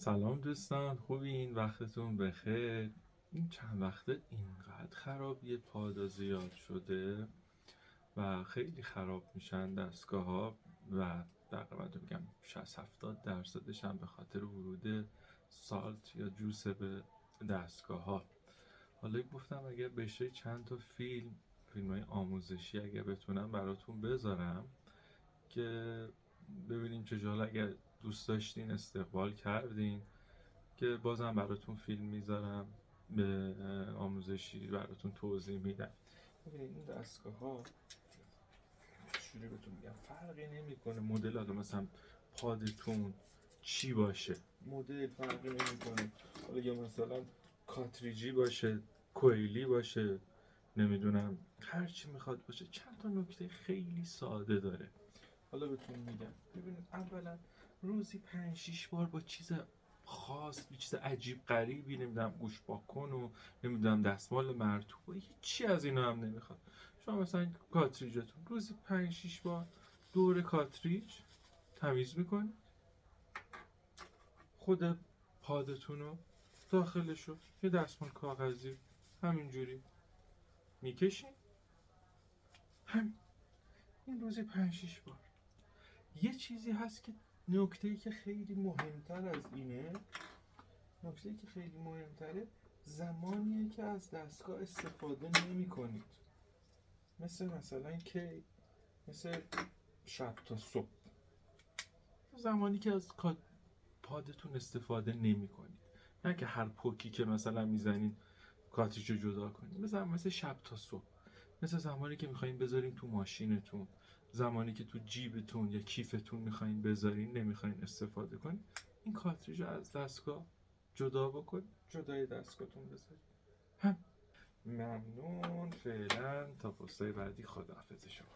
سلام دوستان، خوبین؟ وقتتون بخیر. این چند وقته اینقدر خرابی پادا زیاد شده و خیلی خراب میشن دستگاه ها و تقریبا میگم 60-70% هم به خاطر ورود سالت یا جوسه به دستگاه ها. حالا گفتم اگر بشه چند تا فیلم های آموزشی اگر بتونم براتون بذارم که ببینیم چه حالا اگر دوست داشتین استقبال کردین که بازم براتون فیلم میذارم به آموزشی براتون توضیح میدم. ببینید این دستگاه ها چجوری بهتون میگم فرقی نمیکنه مدل، حالا مثلا پادتون چی باشه مدل فرقی نمیکنه، حالا یا مثلا کاتریجی باشه، کویلی باشه، نمیدونم هر چی میخواد باشه. چند تا نکته خیلی ساده داره. حالا بهتون میگم. ببینید اولا روزی 5-6 بار با چیز خاص، چیز عجیب غریبی، نمیدونم گوش پاکن و نمیدونم دستمال مرطوب و هیچی از اینا هم نمیخواد. شما مثلا کاتریجتون روزی 5-6 بار دور کاتریج تمیز میکنید، خود پادتون رو داخلشو یه دستمال کاغذی همینجوری میکشین. همین، این روزی 5-6 بار. یه چیزی هست که نکته‌ای که خیلی مهمتر از اینه، نکته‌ای که خیلی مهمتره زمانیه که از دستگاه استفاده نمی کنید. مثلا که مثل شب تا صبح، زمانی که از پادتون استفاده نمی کنید، نه که هر پوکی که مثلا میزنین کاتریج رو جدا کنید. مثل شب تا صبح، مثل زمانی که میخواین بذارین تو ماشینتون، زمانی که تو جیبتون یا کیفتون میخواین بذارین نمیخواین استفاده کنین، این کاتریج رو از دستگاه جدا بکنید، جدای دستگاهتون بذارید. هم ممنون. فعلا تا پستای بعدی، خداحافظ شما.